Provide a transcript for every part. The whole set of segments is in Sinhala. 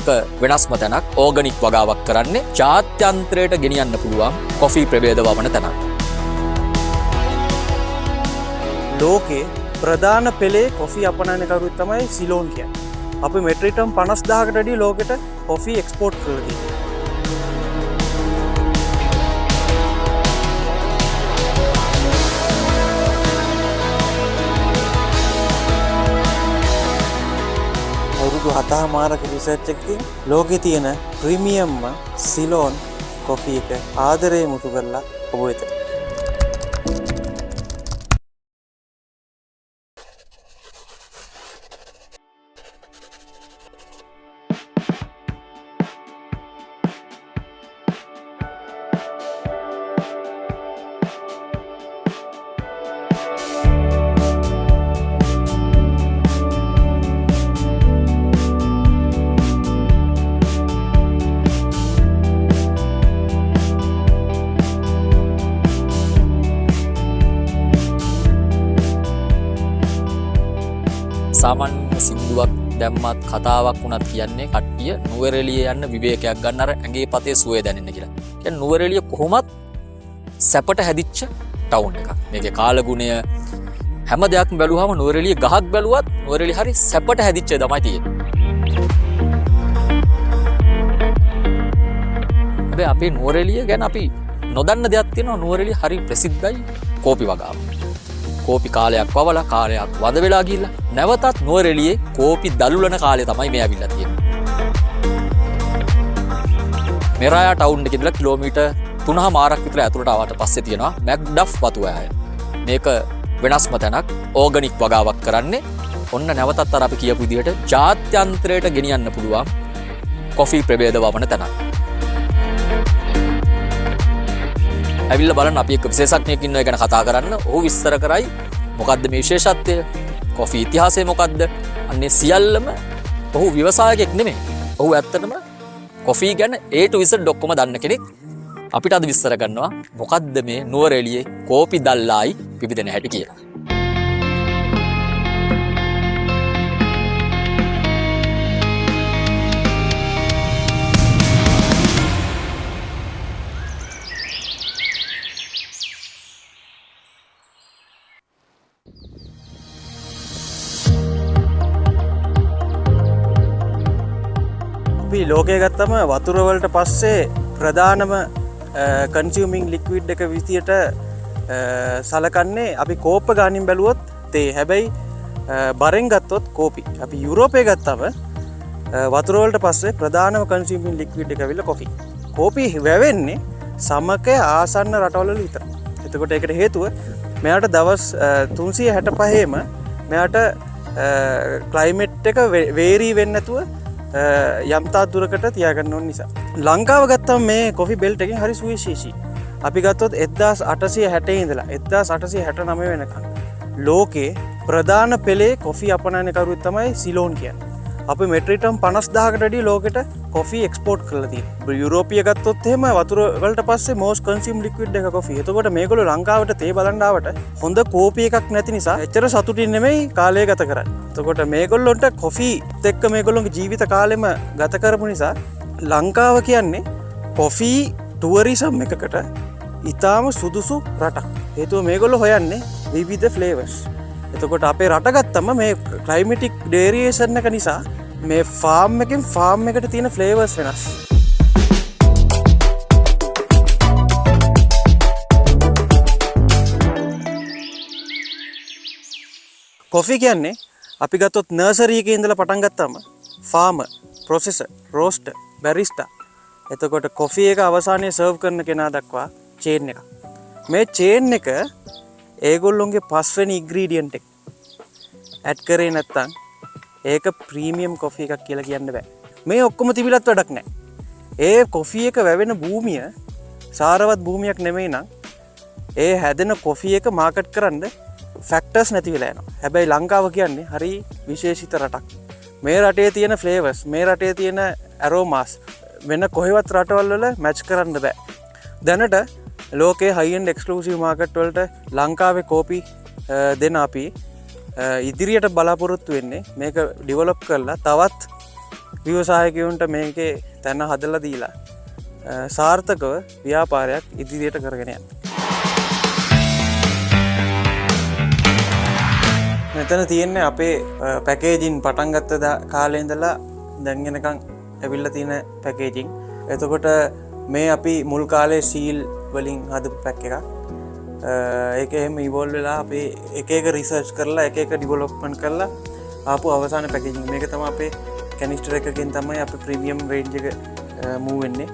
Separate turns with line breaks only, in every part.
මේක වෙනස්ම තැනක්. ඕගනික් වගාවක් කරන්නේ ජාත්‍යන්තරයට ගෙනියන්න පුළුවන් කොෆි ප්‍රභේද වවන තැනක්.
ලෝකේ ප්‍රධාන පෙළේ කොෆි අපනයනකරුත් තමයි සිලෝන් කියන්නේ. අපි මෙට්‍රික් ටන් 50000කට වැඩි ලෝකෙට කොෆි එක්ස්පෝර්ට් කරලා තියෙනවා. අවුරුදු 7මාරක රිසර්ච් එකකින් ලෝකේ තියෙන ප්‍රීමියම්ම සිලෝන් කොෆි එක ආදරේ මුතු කරලා ඔබ වෙතට.
සාමාන්‍ය සින්දුවක් දැම්මත් කතාවක් වුණත් කියන්නේ කට්ටිය නුවරඑළිය යන්න විවේකයක් ගන්න අර ඇඟේ පතේ සුවය දැනෙන්න කියලා. කියන්නේ නුවරඑළිය කොහොමත් සැපට හැදිච්ච ටවුන් එකක්. මේකේ කාලගුණය හැම දෙයක්ම බැලුවාම නුවරඑළිය ගහක් බැලුවත් නුවරඑළිය හරි සැපට හැදිච්ච තමයි තියෙන්නේ. හැබැයි අපේ නුවරඑළිය ගැන අපි නොදන්න දෙයක් තියෙනවා. නුවරඑළිය හරි ප්‍රසිද්ධයි කෝපි වගාව. කෝපි කාලයක් වවලා කාලයක් වද වෙලා ගිහිල්ලා නැවතත් නුවරඑළියේ කෝපි දලුලන කාලය තමයි මේ ඇවිල්ලා තියෙන්නේ. මෙරායා ටවුන් එකේ ඉඳලා කිලෝමීටර් 3මාරක් විතර ඇතුළට ආවට පස්සේ තියෙනවා මැක්ඩෆ් වතුවැය. මේක වෙනස්ම තැනක්. ඕගනික් වගාවක් කරන්නේ ඔන්න නැවතත් අර අපි කියපු විදිහට ජාත්‍යන්තරයට ගෙනියන්න පුළුවන් කොෆි ප්‍රභේද වවන තැනක්. ඇවිල්ලා බලන්න අපි එක්ක විශේෂඥයෙක් ඉන්නවා ගැන කතා කරන්න. ඔහු විස්තර කරයි මොකද්ද මේ විශේෂත්වය, කොෆි ඉතිහාසය මොකද්ද. අන්නේ සියල්ලම ඔහු ව්‍යවසායකයෙක් නෙමෙයි. ඔහු ඇත්තටම කොෆි ගැන A to Z ඔක්කොම දන්න කෙනෙක්. අපිට අද විස්තර කරනවා මොකද්ද මේ නුවරඑළියේ කෝපි දල්ලායි පිබිදෙන හැටි කියලා.
අපි ලෝකයේ ගත්තම වතුර වලට පස්සේ ප්‍රධානම කන්සියුමින් ලික්විඩ් එක විදියට සලකන්නේ අපි කෝප්ප ගානින් බැලුවොත් තේ. හැබැයි බරෙන් ගත්තොත් කෝපි. අපි යුරෝපයේ ගත්තම වතුර වලට පස්සේ ප්‍රධානම කන්සියුමින් ලික්විඩ් එක ඇවිල්ලා කොෆි. කෝපි වැවෙන්නේ සමකය ආසන්න රටවල විතර. එතකොට ඒකට හේතුව මෙයාට දවස් 365ෙම මෙයාට ක්ලයිමේට් එක වේරී වෙන්නේ නැතුව යම්තා දුරකට තියාගන්න ඕන නිසා. ලංකාව ගත්තම මේ කොෆි බෙල්ට් එකෙන් හරි සුවිශේෂී. අපි ගත්තොත් 1860 ඉඳලා 1869 වෙනකන් ලෝකේ ප්‍රධාන පෙළේ කොෆි අපනයනකරුත් තමයි සිලෝන් කියන්නේ. අපි මෙට්‍රික් ටන් 50000කට වැඩි ලෝකෙට කොෆි එක්ස්පෝර්ට් කරලා තියෙනවා. යුරෝපිය ගත්තොත් එහෙම වතුර වලට පස්සේ most consumed liquid එක කොෆි. එතකොට මේගොල්ලෝ ලංකාවට තේ බලන්න ආවට හොඳ කෝපි එකක් නැති නිසා එච්චර සතුටින් නෙමෙයි කාලය ගත කරන්නේ. එතකොට මේගොල්ලොන්ට කොෆි එක්ක මේගොල්ලොන්ගේ ජීවිත කාලෙම ගත කරපු නිසා ලංකාව කියන්නේ කොෆි ටුවරිසම් එකකට ඉතාම සුදුසු රටක්. හේතුව මේගොල්ලෝ හොයන්නේ විවිධ ෆ්ලේවර්ස්. එතකොට අපේ රට ගත්තම මේ ක්ලයිමටික් ඩේරියේෂන් එක නිසා මේ ෆාම් එකෙන් ෆාම් එකට තියෙන ෆ්ලේවර්ස් වෙනස්. කොෆි කියන්නේ අපි ගත්තොත් නර්සරි එකේ ඉඳලා පටන් ගත්තාම ෆාමර්, ප්‍රොසෙසර්, රෝස්ටර්, බැරිස්ටා. එතකොට කොෆි එක අවසානයේ සර්ව් කරන කෙනා දක්වා චේන් එකක්. මේ චේන් එක ඒගොල්ලොන්ගේ 5 වෙනි ඉන්ග්‍රීඩියන්ට් එක ඇඩ් කරේ නැත්තම් ඒක ප්‍රීමියම් කොෆි එකක් කියලා කියන්න බෑ. මේ ඔක්කොම තිබිලත් වැඩක් නැහැ. ඒ කොෆි එක වැවෙන භූමිය සාරවත් භූමියක් නෙමෙයි නම් ඒ හැදෙන කොෆි එක මාකට් කරන්න ෆැක්ටර්ස් නැති වෙලා යනවා. හැබැයි ලංකාව කියන්නේ හරි විශේෂිත රටක්. මේ රටේ තියෙන ෆ්ලේවර්ස්, මේ රටේ තියෙන ඇරෝමාස් වෙන කොහෙවත් රටවල් වල මැච් කරන්න බෑ. දැනට ලෝකේ හයි එන්ඩ් එක්ස්ක්ලූසිව් මාකට් වලට ලංකාවේ කෝපි දෙන අපි ඉදිරියට බලාපොරොත්තු වෙන්නේ මේක ඩිවලොප් කරලා තවත් ව්‍යවසායකයන්ට මේකේ තැන හදලා දීලා සාර්ථකව ව්‍යාපාරයක් ඉදිරියට කරගෙන යන්න. මෙතන තියෙන්නේ අපේ පැකේජින් පටන් ගත්ත කාලේ ඉඳලා දැන් වෙනකන් ඇවිල්ලා තියෙන පැකේජින්. එතකොට මේ අපි මුල් කාලේ සීල් වලින් හදපු පැක් එකක්. ඒක එහෙම ඉවෝල්ව් වෙලා අපි එක එක රිසර්ච් කරලා එක එක ඩෙවලොප්මන්ට් කරලා ආපු අවසාන පැකේජින්. මේක තමයි අපේ කැනිස්ටර් එකකින් තමයි අපි ප්‍රීමියම් රේන්ජ් එක මූව් වෙන්නේ.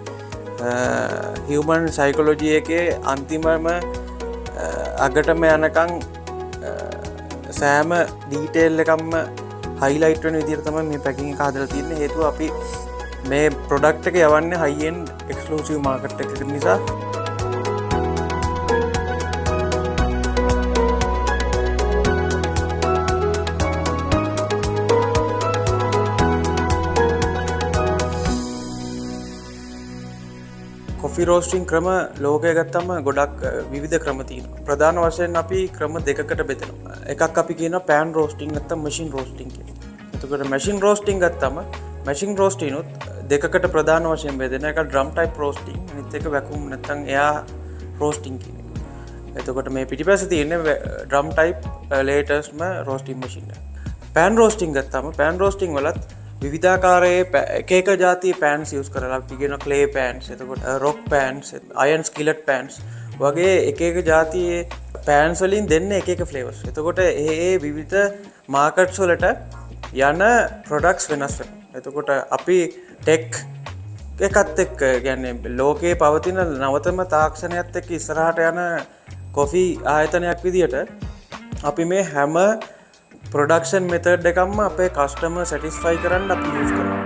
හියුමන් සයිකොලොජි එකේ අන්තිමම අගටම යනකම් සෑම ඩීටේල් එකක්ම හයිලයිට් වෙන විදිහට තමයි මේ පැකින් එක හදලා තියෙන්නේ. හේතුව අපි මේ ප්‍රොඩක්ට් එක යවන්නේ හයි එන්ඩ් එක්ස්ක්ලූසිව් මාකට් එකක නිසා. කොෆි රෝස්ටිං ක්‍රම ලෝකය ගත්තම ගොඩක් විවිධ ක්‍රම තියෙනවා. ප්‍රධාන වශයෙන් අපි ක්‍රම දෙකකට බෙදෙනවා. එකක් අපි කියනවා පෑන් රෝස්ටිං නැත්නම් මැෂින් රෝස්ටිං කියලා. එතකොට මැෂින් රෝස්ටිං ගත්තම මැෂින් රෝස්ටින් උත් දෙකකට ප්‍රධාන වශයෙන් බෙදෙනවා. එකක් ඩ්‍රම් ටයිප් රෝස්ටිං අනිත් එක වැකුම් නැත්නම් එයා රෝස්ටිං කියන එක. එතකොට මේ පිටිපස්සේ තියෙන්නේ ඩ්‍රම් ටයිප් ලේටස්ට්ම රෝස්ටිං මැෂින් එක. පෑන් රෝස්ටිං ගත්තම පෑන් රෝස්ටිං වලත් විවිධාකාරයේ එක එක જાතිය පෑන්ස් යූස් කරලා අපි කියන ක්ලේ පෑන්ස්, එතකොට රොක් පෑන්ස්, අයන් ස්කිලට් පෑන්ස් වගේ එක එක જાතියේ පෑන්ස් වලින් දෙන්නේ එක එක ෆ්ලේවර්ස්. එතකොට ඒ විවිධ මාකට්ස් වලට යන ප්‍රොඩක්ට්ස් වෙනස් වෙනවා. එතකොට අපි ටෙක් එකත් එක්ක කියන්නේ ලෝකයේ පවතින නවතම තාක්ෂණයත් එක්ක ඉස්සරහට යන කොෆි ආයතනයක් විදියට අපි මේ හැම ප්‍රොඩක්ෂන් මෙතඩ් එකක්ම අපේ කස්ටමර් සැටිස්ෆයි කරන්න අපි යූස් කරනවා.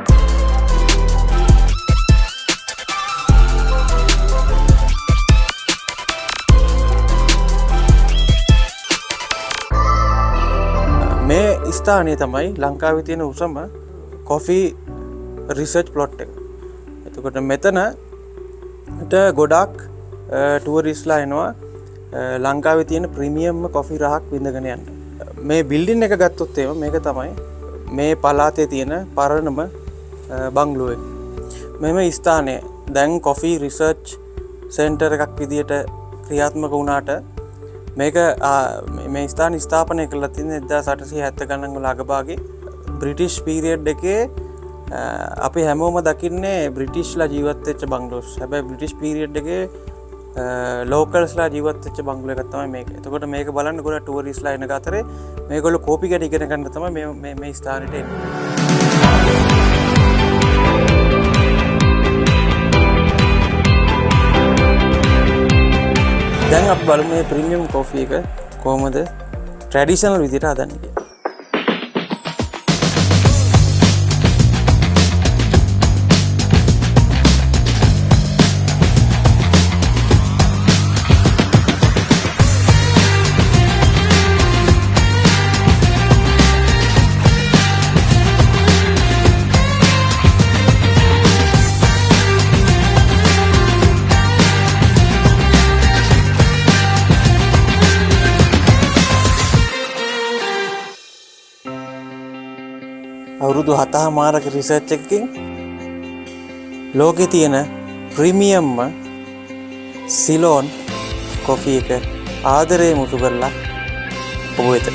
මේ ස්ථානය තමයි ලංකාවේ තියෙන උසම කොෆි රිසර්ච් ප්ලොට් එක. එතකොට මෙතනට ගොඩක් ටුවරිස්ලා එනවා ලංකාවේ තියෙන ප්‍රීමියම් කොෆි රහක් විඳගෙන යන්න. මේ බිල්ඩින් එක ගත්තොත් එහෙම මේක තමයි මේ පළාතේ තියෙන පරණම බංගලෝ එක. මෙම ස්ථානය දැන් කොෆි රිසර්ච් සෙන්ටර් එකක් විදියට ක්‍රියාත්මක වුණාට මේක මේ ස්ථාන ස්ථාපනය කරලා තියෙන්නේ 1870 ගණන් වල අගභාගේ බ්‍රිටිෂ් පීරියඩ් එකේ. අපි හැමෝම දකින්නේ බ්‍රිටිෂ්ලා ජීවත් වෙච්ච බංගලෝස්. හැබැයි බ්‍රිටිෂ් පීරියඩ් එකේ ලෝකල්ස්ලා ජීවත් වෙච්ච බංගලෝ එකක් තමයි මේක. එතකොට මේක බලන්න ගොඩක් ටුවරිස්ලා එන අතරේ මේගොල්ලෝ කෝපි ගැන ඉගෙන ගන්න තමයි මේ ස්ථානෙට එන්නේ. දැන් අපි බලමු මේ ප්‍රීමියම් කොෆි එක කොහොමද ට්‍රැඩිෂනල් විදිහට හදන්නේ කියලා. අවුරුදු 7මාරක රිසර්ච් එකකින් ලෝකේ තියෙන ප්‍රීමියම්ම සිලෝන් කොෆි එක ආදරේ මුතු කරලා ඔබ වෙත